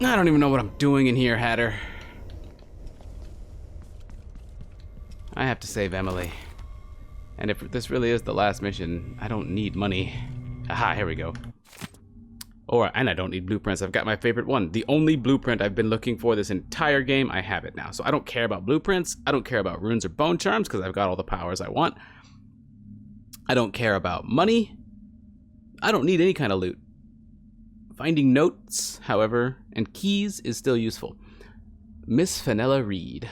I don't even know what I'm doing in here, Hatter. I have to save Emily. And if this really is the last mission, I don't need money. Aha, here we go. And I don't need blueprints. I've got my favorite one. The only blueprint I've been looking for this entire game, I have it now. So I don't care about blueprints. I don't care about runes or bone charms because I've got all the powers I want. I don't care about money. I don't need any kind of loot. Finding notes, however, and keys is still useful. Miss Fenella Reed.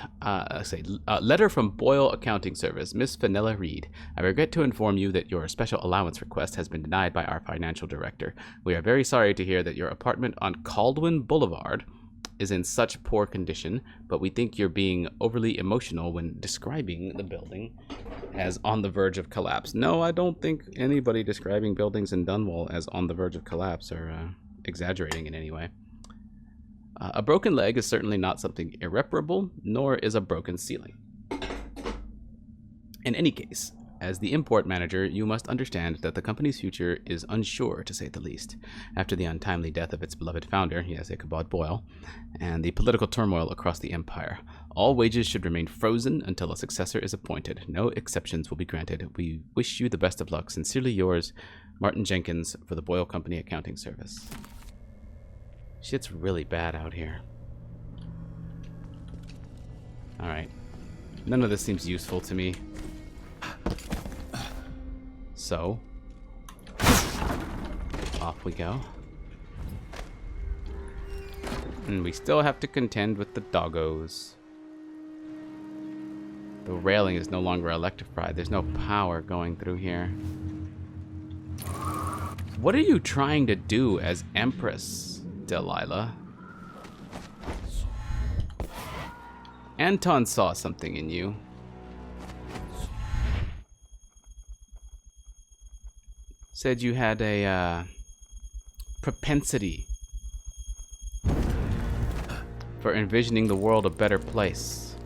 Letter from Boyle Accounting Service. Miss Fenella Reed. I regret to inform you that your special allowance request has been denied by our financial director. We are very sorry to hear that your apartment on Caldwin Boulevard is in such poor condition, but we think you're being overly emotional when describing the building as on the verge of collapse. No, I don't think anybody describing buildings in Dunwall as on the verge of collapse are exaggerating in any way. A broken leg is certainly not something irreparable, nor is a broken ceiling. In any case, as the import manager, you must understand that the company's future is unsure, to say the least, after the untimely death of its beloved founder, yes, Ichabod Boyle, and the political turmoil across the empire. All wages should remain frozen until a successor is appointed. No exceptions will be granted. We wish you the best of luck. Sincerely yours, Martin Jenkins, for the Boyle Company Accounting Service. Shit's really bad out here. Alright. None of this seems useful to me. So, off we go. And we still have to contend with the doggos. The railing is no longer electrified. There's no power going through here. What are you trying to do as Empress, Delilah? Anton saw something in you. Said you had a propensity for envisioning the world a better place.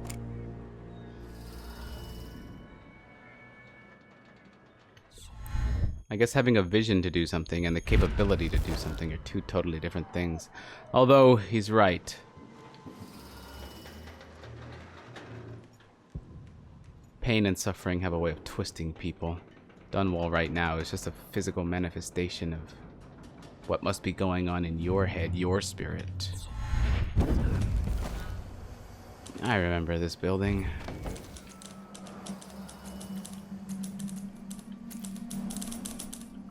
I guess having a vision to do something and the capability to do something are two totally different things. Although, he's right. Pain and suffering have a way of twisting people. Dunwall right now is just a physical manifestation of what must be going on in your head, your spirit. I remember this building.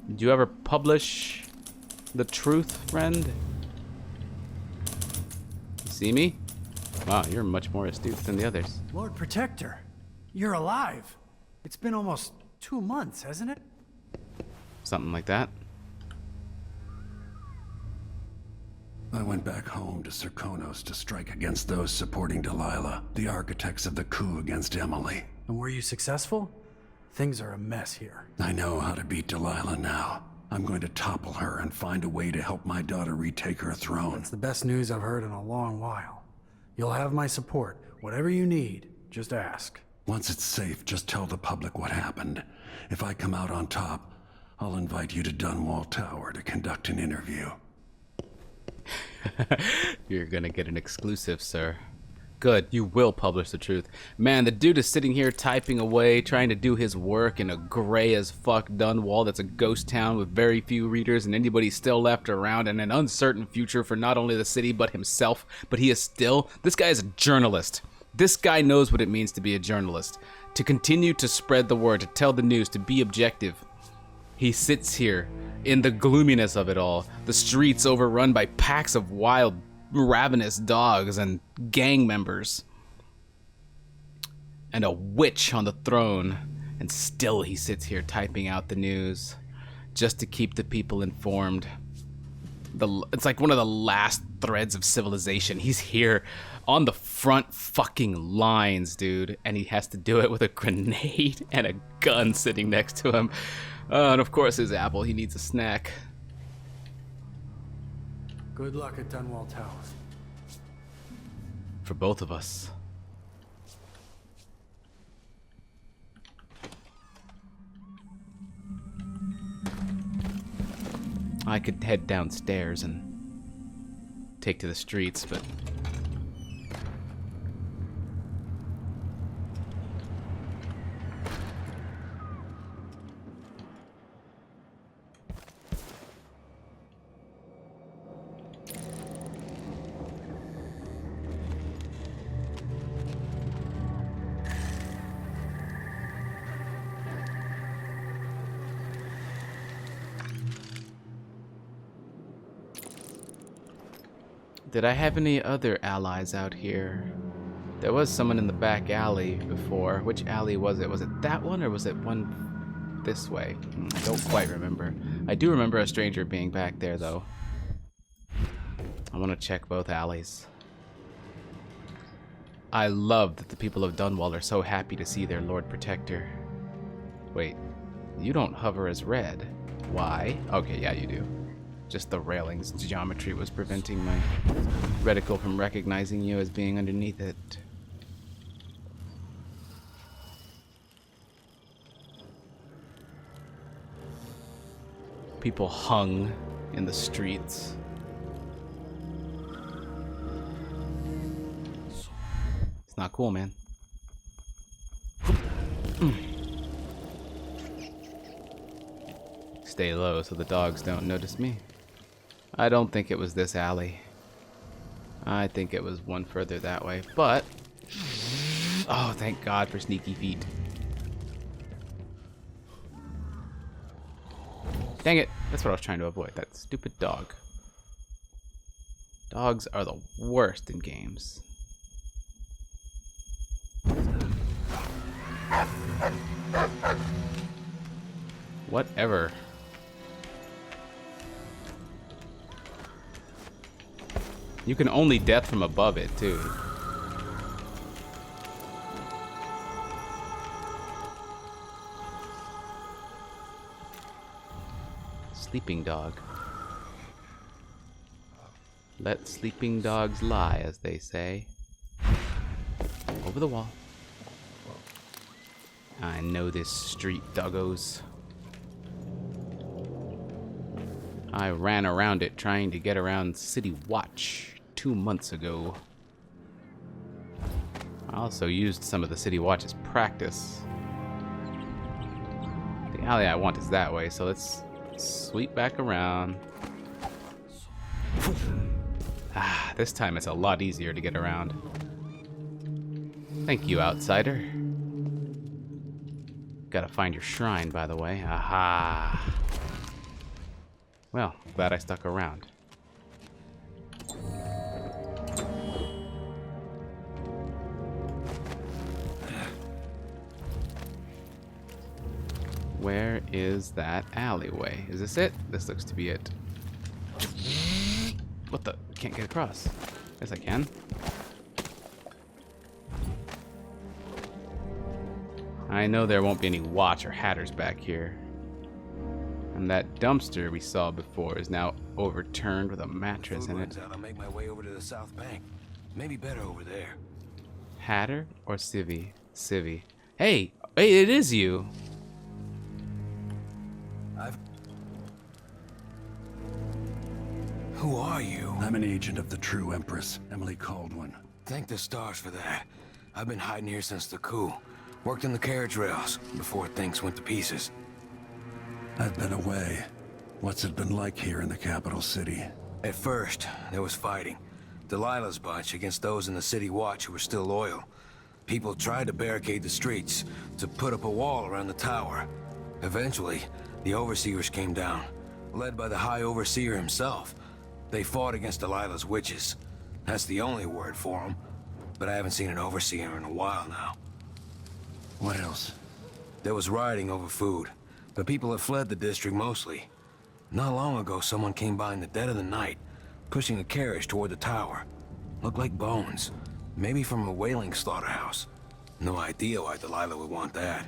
Did you ever publish the truth, friend? You see me? Wow, you're much more astute than the others. Lord Protector, you're alive. It's been almost 2 months, hasn't it? Something like that. I went back home to Serkonos to strike against those supporting Delilah, the architects of the coup against Emily. And were you successful? Things are a mess here. I know how to beat Delilah now. I'm going to topple her and find a way to help my daughter retake her throne. That's the best news I've heard in a long while. You'll have my support. Whatever you need, just ask. Once it's safe, just tell the public what happened. If I come out on top, I'll invite you to Dunwall Tower to conduct an interview. You're gonna get an exclusive, sir. Good, you will publish the truth. Man, the dude is sitting here typing away, trying to do his work in a gray as fuck Dunwall that's a ghost town with very few readers and anybody still left around, and an uncertain future for not only the city but himself. But he is still, this guy is a journalist. This guy knows what it means to be a journalist. To continue to spread the word, to tell the news, to be objective. He sits here in the gloominess of it all, the streets overrun by packs of wild, ravenous dogs and gang members, and a witch on the throne, and still he sits here typing out the news just to keep the people informed. It's like one of the last threads of civilization. He's here on the front fucking lines, dude, and he has to do it with a grenade and a gun sitting next to him. And of course his apple, he needs a snack. Good luck at Dunwall Tower. For both of us. I could head downstairs and take to the streets, but... Did I have any other allies out here? There was someone in the back alley before. Which alley was it? Was it that one or was it one this way? I don't quite remember. I do remember a stranger being back there though. I want to check both alleys. I love that the people of Dunwall are so happy to see their Lord Protector. Wait, you don't hover as red. Why? Okay, yeah, you do. Just the railing's geometry was preventing my reticle from recognizing you as being underneath it. People hung in the streets. It's not cool, man. Stay low so the dogs don't notice me. I don't think it was this alley. I think it was one further that way, but... Oh, thank God for sneaky feet. Dang it, that's what I was trying to avoid, that stupid dog. Dogs are the worst in games. Whatever. You can only death from above it, too. Sleeping dog. Let sleeping dogs lie, as they say. Over the wall. I know this street, doggos. I ran around it trying to get around City Watch 2 months ago. I also used some of the City Watch's practice. The alley I want is that way, so let's sweep back around. Ah, this time it's a lot easier to get around. Thank you, outsider. Gotta find your shrine, by the way. Aha! Well, glad I stuck around. Where is that alleyway? Is this it? This looks to be it. What the? Can't get across. Yes, I can. I know there won't be any watch or hatters back here. And that dumpster we saw before is now overturned with a mattress in it. I'll make my way over to the south bank. Maybe better over there. Hatter or Civvy? Civvy. Hey, it is you. Who are you? I'm an agent of the true Empress, Emily Caldwin. Thank the stars for that. I've been hiding here since the coup. Worked in the carriage rails before things went to pieces. I've been away. What's it been like here in the capital city? At first, there was fighting. Delilah's bunch against those in the City Watch who were still loyal. People tried to barricade the streets, to put up a wall around the tower. Eventually, the Overseers came down, led by the High Overseer himself. They fought against Delilah's witches. That's the only word for them. But I haven't seen an Overseer in a while now. What else? There was rioting over food, but people have fled the district mostly. Not long ago, someone came by in the dead of the night, pushing a carriage toward the tower. Looked like bones, maybe from a whaling slaughterhouse. No idea why Delilah would want that.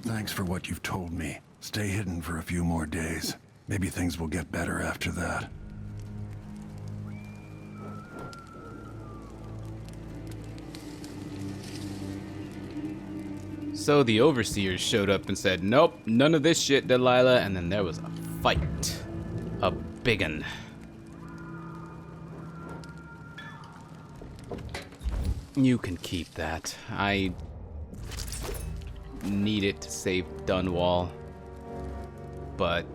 Thanks for what you've told me. Stay hidden for a few more days. Maybe things will get better after that. So the Overseers showed up and said, nope, none of this shit, Delilah, and then there was a fight. A big un. You can keep that. I need it to save Dunwall, but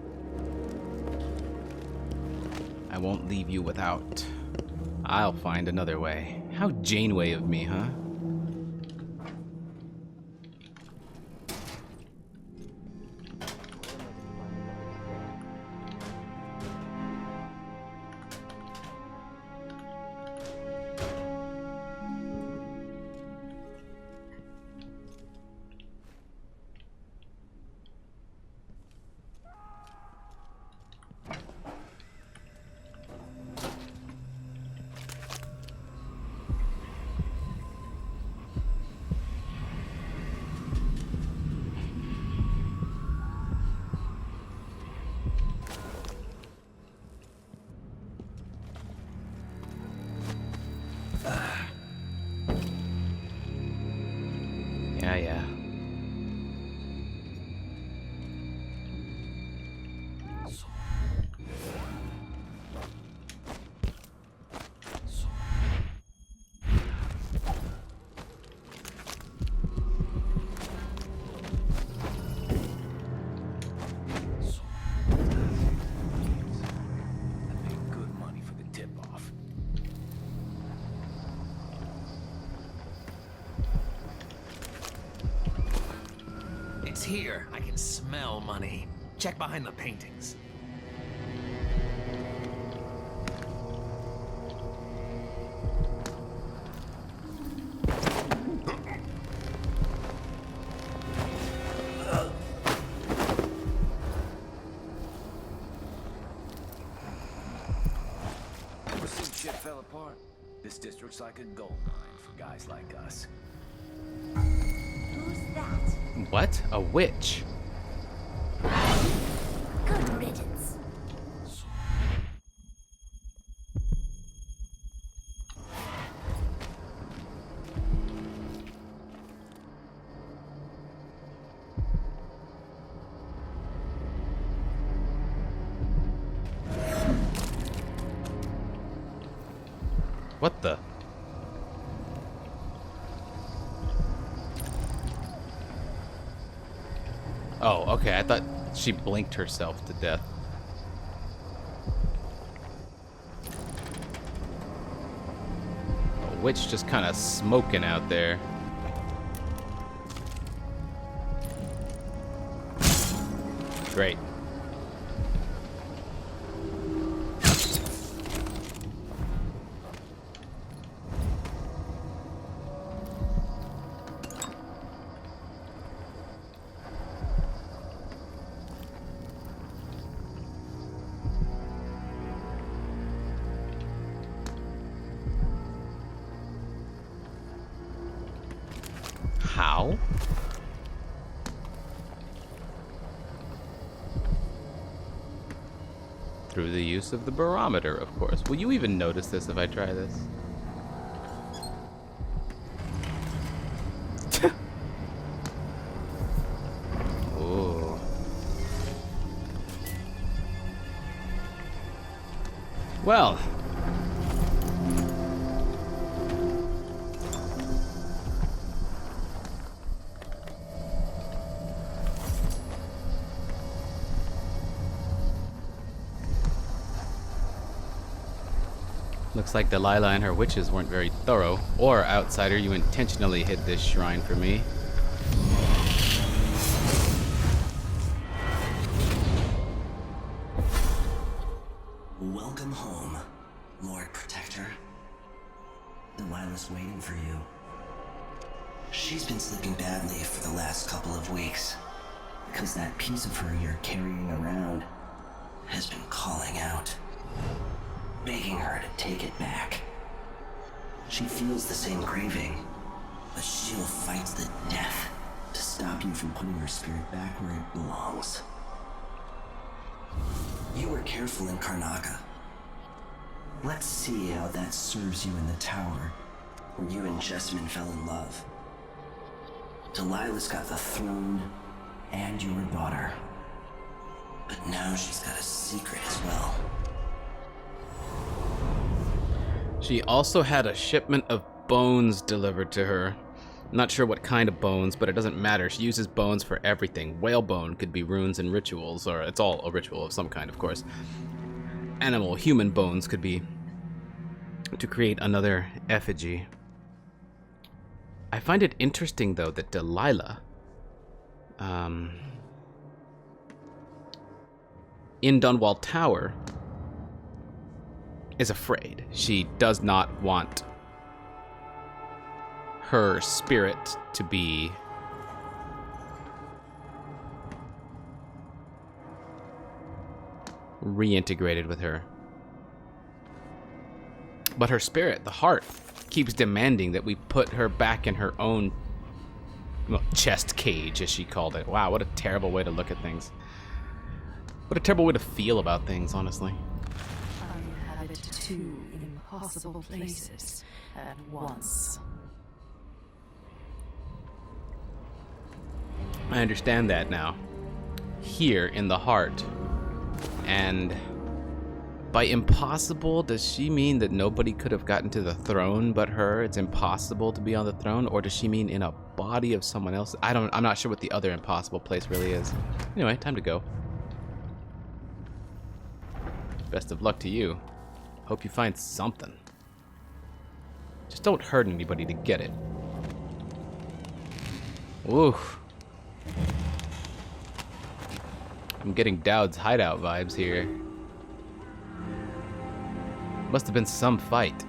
I won't leave you without. I'll find another way. How Janeway of me, huh? Yeah. Good money for the tip-off. It's here. I can smell money. Check behind the paintings. Ever since shit fell apart, this district's like a gold mine for guys like us. Who's that? What? A witch? Good riddance. What the? Oh, okay. I thought she blinked herself to death. A witch just kind of smoking out there. Great. How? Through the use of the barometer, of course. Will you even notice this if I try this? Ooh. Well. Looks like Delilah and her witches weren't very thorough. Or, outsider, you intentionally hid this shrine for me. Welcome home, Lord Protector. Delilah's waiting for you. She's been sleeping badly for the last couple of weeks, because that piece of her you're carrying around has been calling out, begging her to take it back. She feels the same craving, but she'll fight the death to stop you from putting your spirit back where it belongs. You were careful in Karnaca. Let's see how that serves you in the tower, where you and Jessamine fell in love. Delilah's got the throne and your daughter, but now she's got a secret as well. She also had a shipment of bones delivered to her. I'm not sure what kind of bones, but it doesn't matter. She uses bones for everything. Whale bone could be runes and rituals, or it's all a ritual of some kind, of course. Animal, human bones could be to create another effigy. I find it interesting, though, that Delilah, in Dunwall Tower, is afraid. She does not want her spirit to be reintegrated with her. But her spirit, the heart, keeps demanding that we put her back in her own, well, chest cage, as she called it. Wow, what a terrible way to look at things. What a terrible way to feel about things, honestly. I inhabit two impossible places at once. I understand that now. Here in the heart. And by impossible, does she mean that nobody could have gotten to the throne but her? It's impossible to be on the throne? Or does she mean in a body of someone else? I'm not sure what the other impossible place really is. Anyway, time to go. Best of luck to you. Hope you find something. Just don't hurt anybody to get it. Oof. I'm getting Dowd's hideout vibes here. Must have been some fight.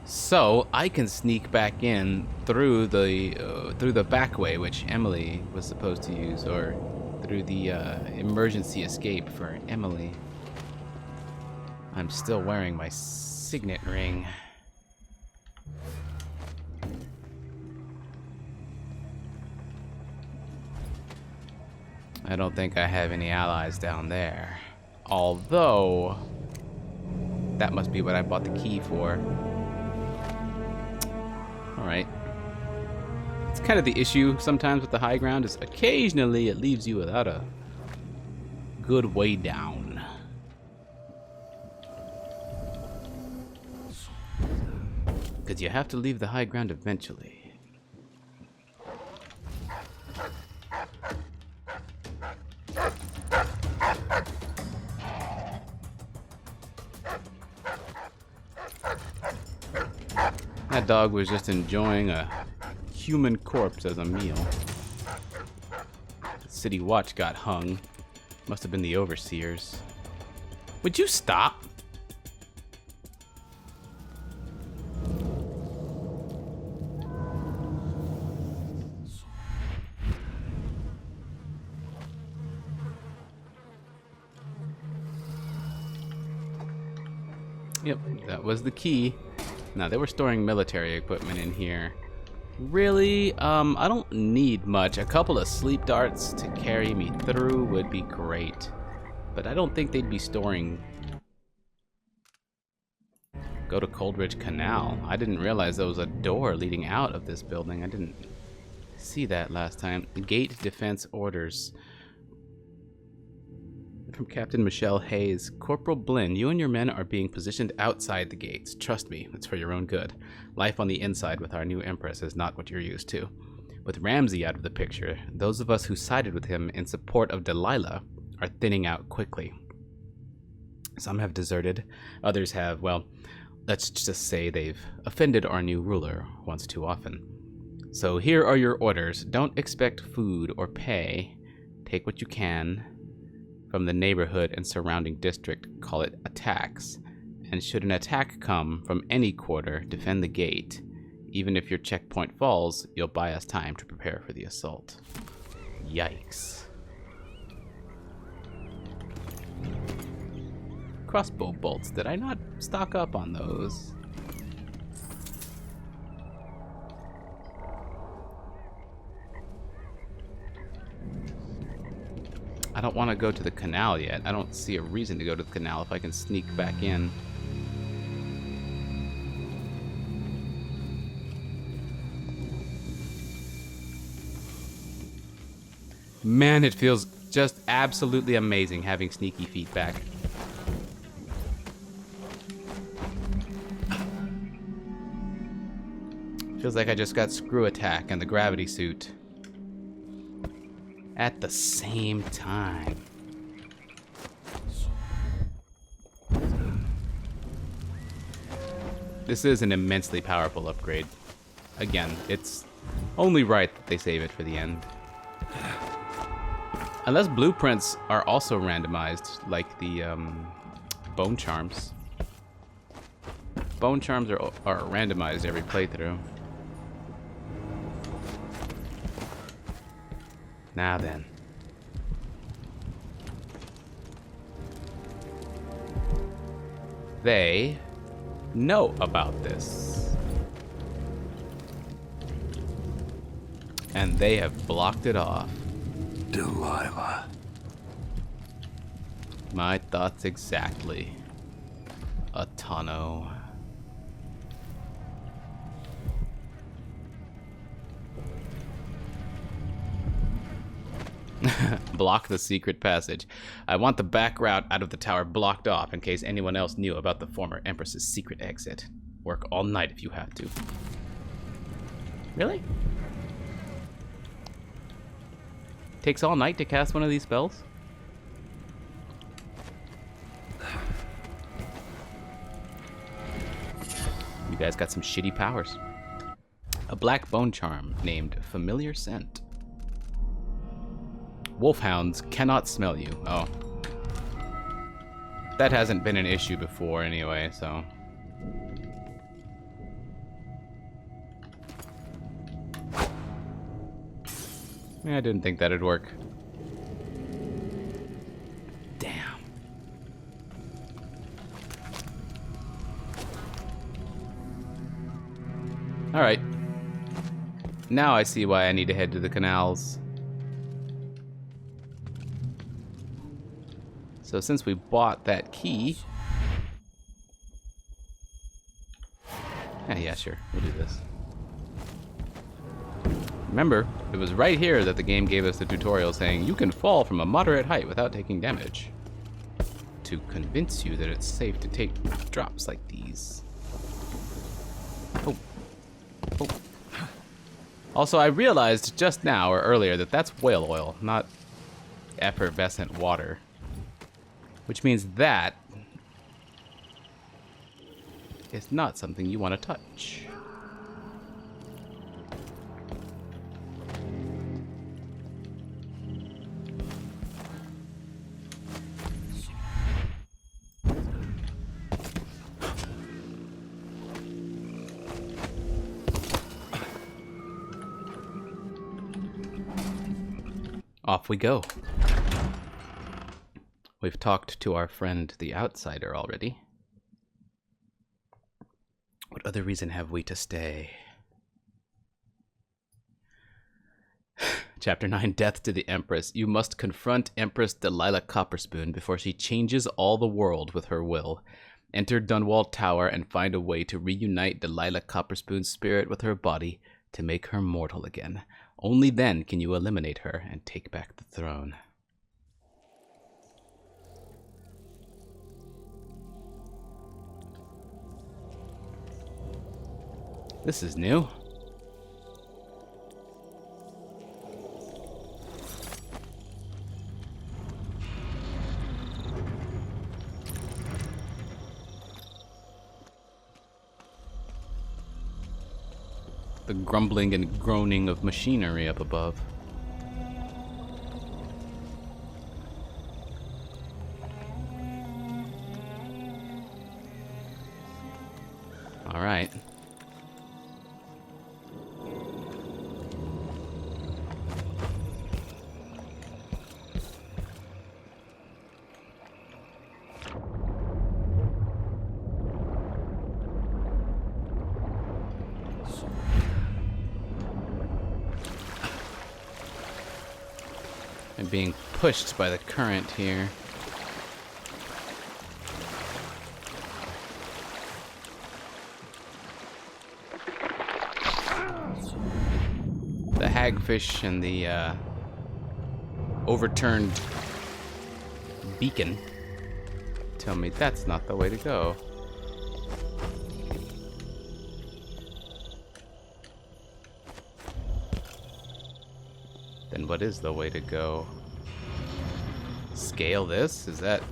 So I can sneak back in through the back way, which Emily was supposed to use, or through the emergency escape for Emily. I'm still wearing my signet ring. I don't think I have any allies down there. Although, that must be what I bought the key for. Alright. It's kind of the issue sometimes with the high ground, is occasionally it leaves you without a good way down. Because you have to leave the high ground eventually. That dog was just enjoying a human corpse as a meal. The city watch got hung. Must have been the overseers. Would you stop? Yep, that was the key. Now, they were storing military equipment in here. Really, I don't need much. A couple of sleep darts to carry me through would be great. But I don't think they'd be storing... Go to Coldridge Canal. I didn't realize there was a door leading out of this building. I didn't see that last time. Gate defense orders. From Captain Michelle Hayes. Corporal Blinn, you and your men are being positioned outside the gates. Trust me, it's for your own good. Life on the inside with our new Empress is not what you're used to. With Ramsay out of the picture, those of us who sided with him in support of Delilah are thinning out quickly. Some have deserted, others have, well, let's just say they've offended our new ruler once too often. So here are your orders. Don't expect food or pay. Take what you can from the neighborhood and surrounding district, call it attacks. And should an attack come from any quarter, defend the gate. Even if your checkpoint falls, you'll buy us time to prepare for the assault. Yikes. Crossbow bolts, did I not stock up on those? I don't want to go to the canal yet. I don't see a reason to go to the canal if I can sneak back in. Man, it feels just absolutely amazing having sneaky feet back. Feels like I just got Screw Attack and the gravity suit at the same time. This is an immensely powerful upgrade. Again, it's only right that they save it for the end. Unless blueprints are also randomized, like the bone charms. Bone charms are randomized every playthrough. Now then. They know about this. And they have blocked it off. Delilah. My thoughts exactly. A tonneau. Block the secret passage. I want the back route out of the tower blocked off in case anyone else knew about the former Empress's secret exit. Work all night if you have to. Really? Takes all night to cast one of these spells? You guys got some shitty powers. A black bone charm named Familiar Scent. Wolfhounds cannot smell you. Oh. That hasn't been an issue before anyway, so. Yeah, I didn't think that'd work. Damn. Alright. Now I see why I need to head to the canals. So since we bought that key... Yeah, sure. We'll do this. Remember, it was right here that the game gave us the tutorial saying you can fall from a moderate height without taking damage. To convince you that it's safe to take drops like these. Oh. Oh. Also, I realized just now or earlier that that's whale oil, not effervescent water. Which means that is not something you want to touch. Off we go. We've talked to our friend the Outsider already. What other reason have we to stay? Chapter 9, Death to the Empress. You must confront Empress Delilah Copperspoon before she changes all the world with her will. Enter Dunwall Tower and find a way to reunite Delilah Copperspoon's spirit with her body to make her mortal again. Only then can you eliminate her and take back the throne. This is new. The grumbling and groaning of machinery up above. All right. I'm being pushed by the current here. The hagfish and the overturned beacon tell me that's not the way to go. Then what is the way to go? Scale this? Is that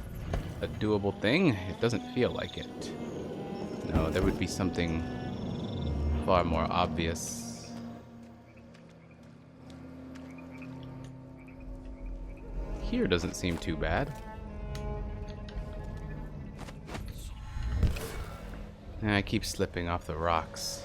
a doable thing? It doesn't feel like it. No, there would be something far more obvious. Here doesn't seem too bad. I keep slipping off the rocks.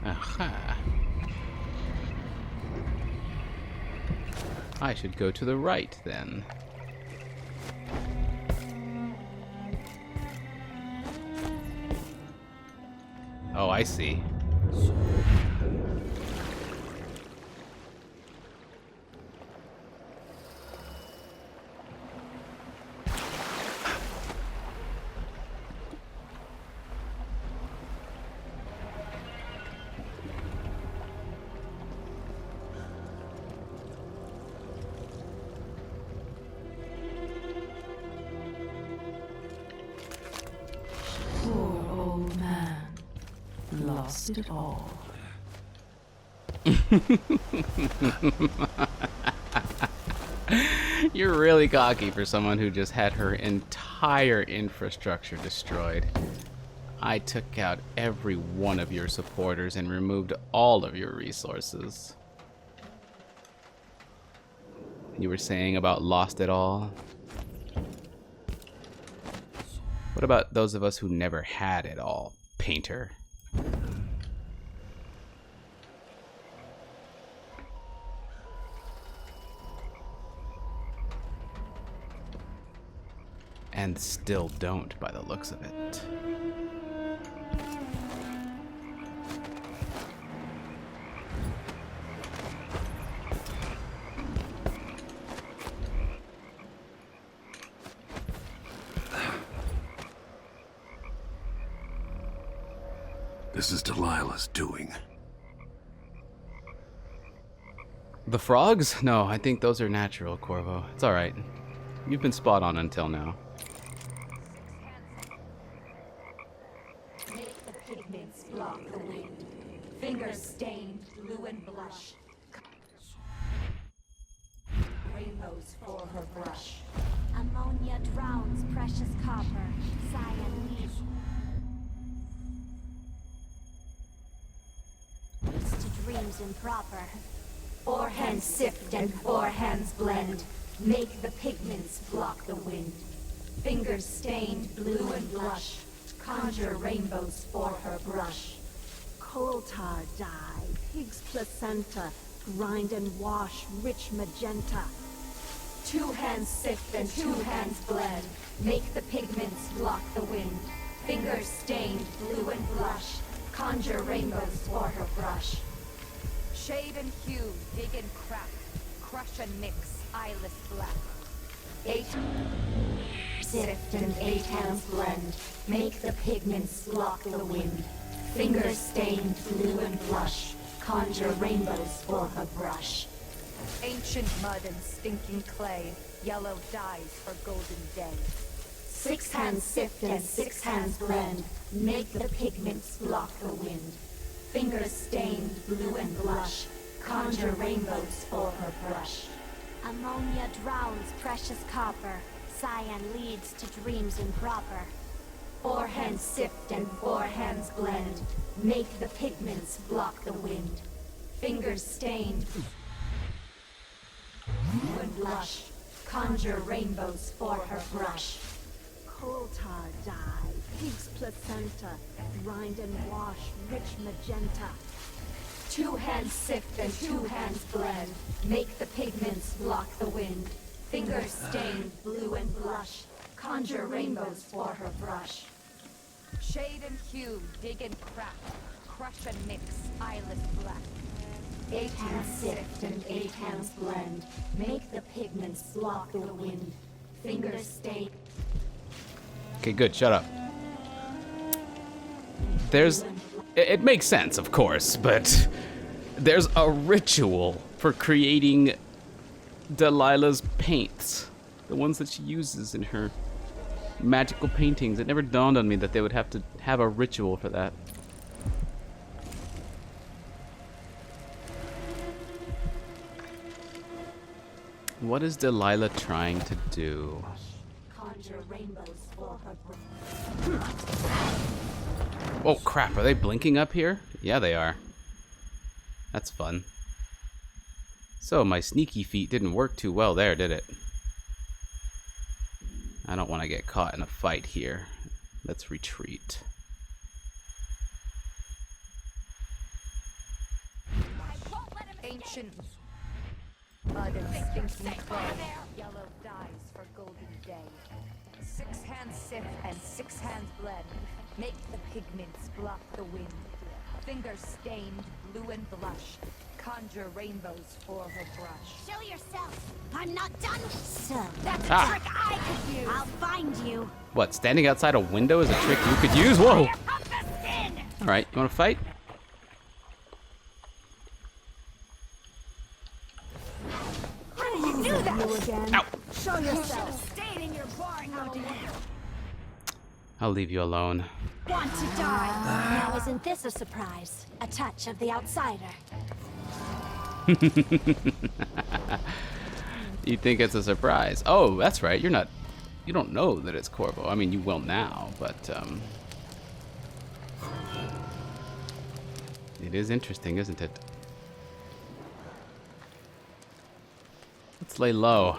Aha. I should go to the right then. Oh, I see. Poor old man. Lost it all. You're really cocky for someone who just had her entire infrastructure destroyed. I took out every one of your supporters and removed all of your resources. You were saying about lost it all? What about those of us who never had it all, painter? And still don't, by the looks of it. This is Delilah's doing. The frogs? No, I think those are natural, Corvo. It's alright. You've been spot on until now. Make the pigments block the wind. Fingers stained blue and blush. Rainbows for her brush. Ammonia drowns precious copper. Cyan leaves to dreams improper. Four hands sift and four hands blend. Make the pigments block the wind. Fingers stained blue and blush. Conjure rainbows for her brush. Coal tar dye, pig's placenta, grind and wash rich magenta. Two hands sift and two hands blend. Make the pigments block the wind. Fingers stained blue and blush. Conjure rainbows for her brush. Shade and hue, dig and crack. Crush and mix, eyeless black. Eight sift and eight hands blend. Make the pigments block the wind. Fingers stained blue and blush. Conjure rainbows for her brush. Ancient mud and stinking clay. Yellow dyes for golden day. Six hands sift and six hands blend. Make the pigments block the wind. Fingers stained blue and blush. Conjure rainbows for her brush. Ammonia drowns precious copper. Cyan leads to dreams improper. Four hands sift and four hands blend. Make the pigments block the wind. Fingers stained blue and blush. Conjure rainbows for her brush. Coal tar dye, pig's placenta, grind and wash rich magenta. Two hands sift and two hands blend. Make the pigments block the wind. Fingers stained blue and blush. Conjure rainbows for her brush. Shade and hue, dig and crack. Crush and mix, eyeless black. 8 hands sift and 8 hands blend. Make the pigments block the wind. Fingers stain. Okay, good. Shut up. There's... It makes sense, of course, but there's a ritual for creating Delilah's paints. The ones that she uses in her magical paintings. It never dawned on me that they would have to have a ritual for that. What is Delilah trying to do? Conjure rainbows for her. Oh crap, are they blinking up here? Yeah, they are. That's fun. So, my sneaky feat didn't work too well there, did it? I don't want to get caught in a fight here. Let's retreat. Ancient. Others thinking yellow dies for golden day. 6 hands sift and 6 hands blend. Make the pigments block the wind. Fingers stained blue and blush. Conjure rainbows for her brush. Show yourself. I'm not done. So That's Ah. a trick I could use. I'll find you. What, standing outside a window is a trick you could use? Whoa! Alright, you wanna fight? How do you do that? You again. Ow. Show yourself. Stayed in your boring old I'll leave you alone. Want to die? Now isn't this a surprise? A touch of the outsider. You think it's a surprise? Oh, that's right. You don't know that it's Corvo. I mean, you will now, but it is interesting, isn't it? Let's lay low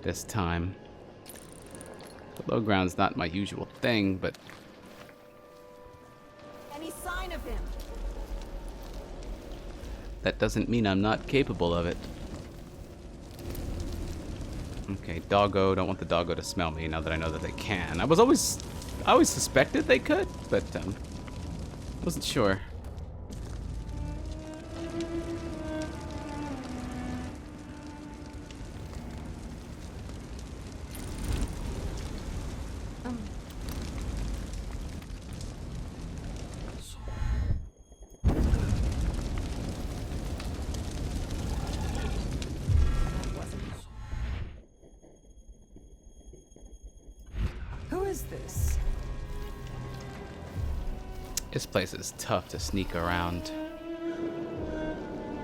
this time. The low ground's not my usual thing, but Any sign of him? that doesn't mean I'm not capable of it. Okay, doggo. Don't want the doggo to smell me now that I know that they can. I always suspected they could, but wasn't sure. Who is this? This place is tough to sneak around.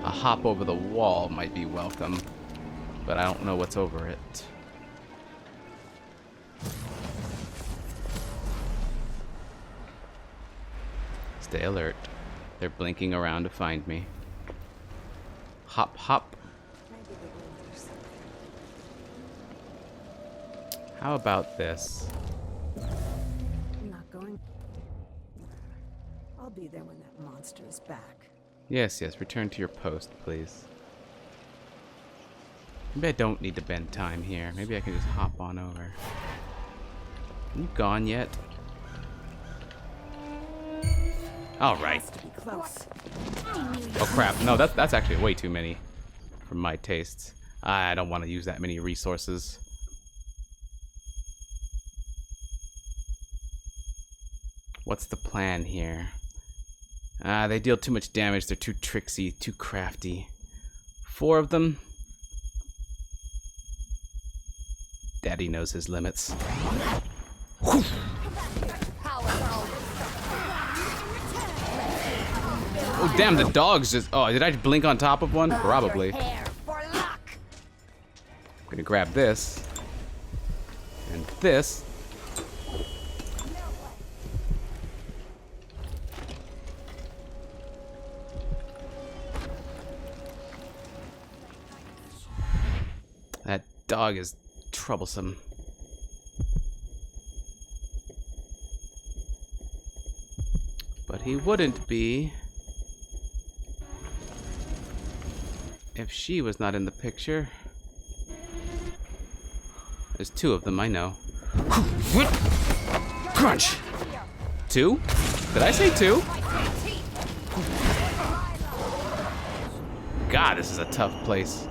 A hop over the wall might be welcome, but I don't know what's over it. Stay alert. They're blinking around to find me. Hop, hop. How about this? I'm not going. I'll be there when that monster is back. Yes, yes, return to your post, please. Maybe I don't need to bend time here. Maybe I can just hop on over. Are you gone yet? Alright. Close. Oh crap, no, that's actually way too many for my tastes. I don't want to use that many resources. What's the plan here? They deal too much damage. They're too tricksy, too crafty. 4 of them? Daddy knows his limits. Oh, damn, the dogs just... Oh, did I blink on top of one? Probably. I'm gonna grab this. And this. That dog is troublesome. But he wouldn't be if she was not in the picture. There's 2 of them, I know. Crunch! 2? Did I say 2? God, this is a tough place.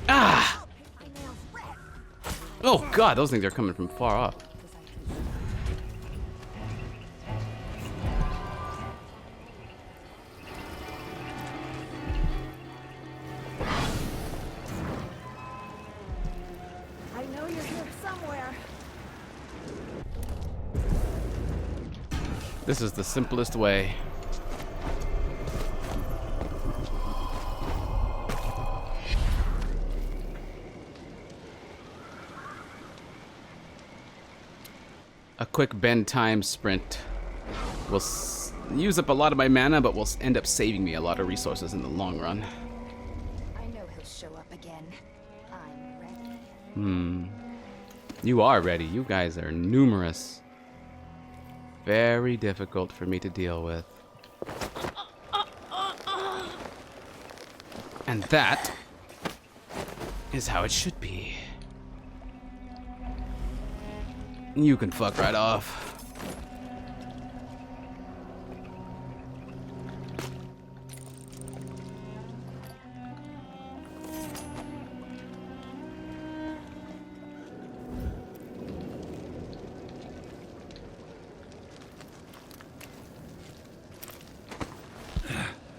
Ah! Oh God, those things are coming from far off. I know you're here somewhere. This is the simplest way. A quick bend time sprint will use up a lot of my mana, but will end up saving me a lot of resources in the long run. I know he'll show up again. I'm ready. You are ready. You guys are numerous. Very difficult for me to deal with. And that is how it should be. You can fuck right off.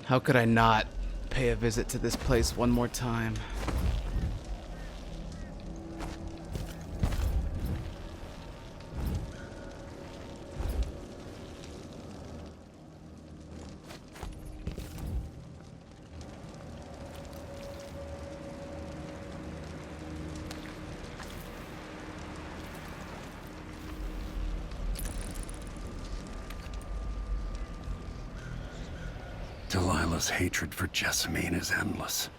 How could I not pay a visit to this place one more time? Delilah's hatred for Jessamine is endless.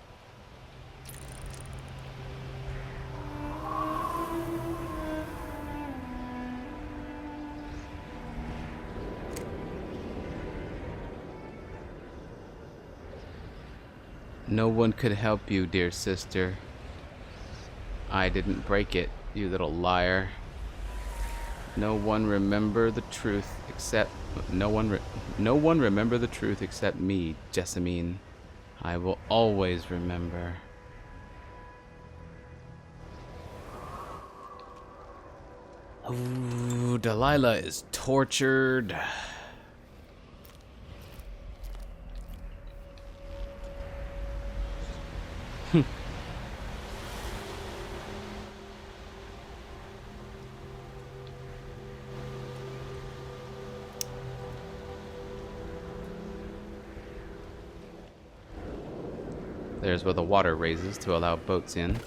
No one could help you, dear sister. I didn't break it, you little liar. No one remember the truth except no one remember the truth except me, Jessamine. I will always remember. Ooh, Delilah is tortured. There's where the water raises to allow boats in.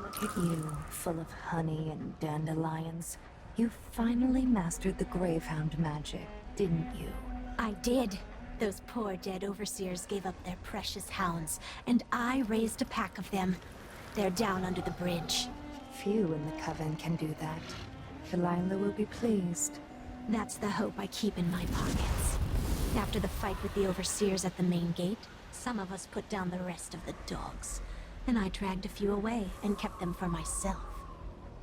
Look at you, full of honey and dandelions. You finally mastered the Gravehound magic, didn't you? I did. Those poor dead overseers gave up their precious hounds, and I raised a pack of them. They're down under the bridge. Few in the Coven can do that. Delilah will be pleased. That's the hope I keep in my pockets. After the fight with the overseers at the main gate, some of us put down the rest of the dogs, and I dragged a few away and kept them for myself.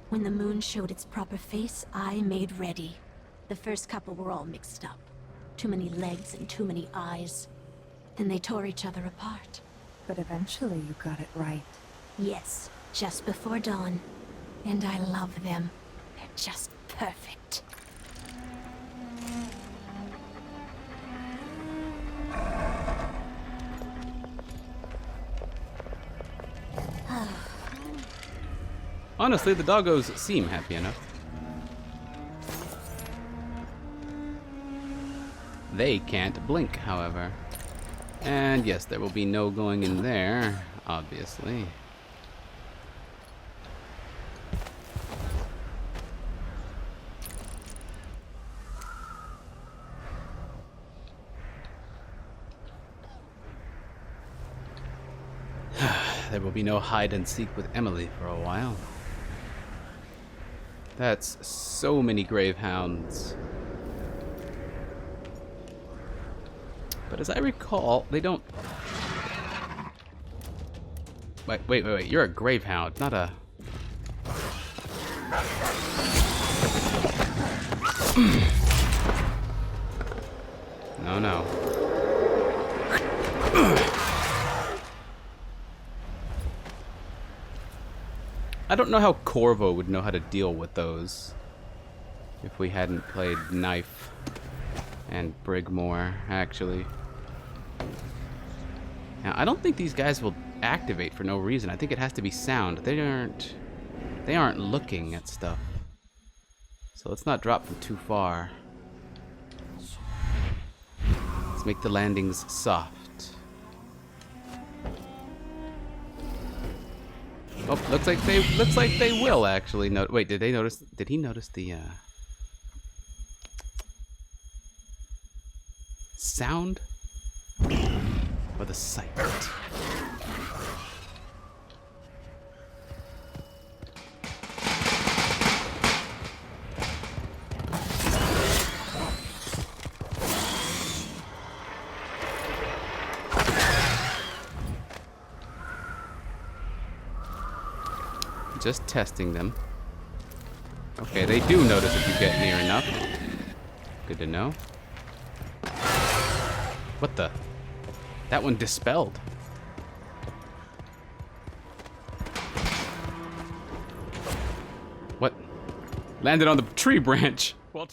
When the moon showed its proper face, I made ready. The first couple were all mixed up. Too many legs and too many eyes. Then they tore each other apart. But eventually you got it right. Yes, just before dawn. And I love them. They're just perfect. Honestly, the doggos seem happy enough. They can't blink, however. And yes, there will be no going in there, obviously. There will be no hide and seek with Emily for a while. That's so many Gravehounds. But as I recall, they don't... Wait. You're a Gravehound, not a... No. I don't know how Corvo would know how to deal with those if we hadn't played Knife and Brigmore, actually. Now, I don't think these guys will activate for no reason. I think it has to be sound. They aren't looking at stuff. So let's not drop them too far. Let's make the landings soft. Oh, looks like they will actually notice. Wait, did they notice? Did he notice the sound or the sight? Just testing them. Okay, they do notice if you get near enough. Good to know. What the? That one dispelled. What? Landed on the tree branch. Well,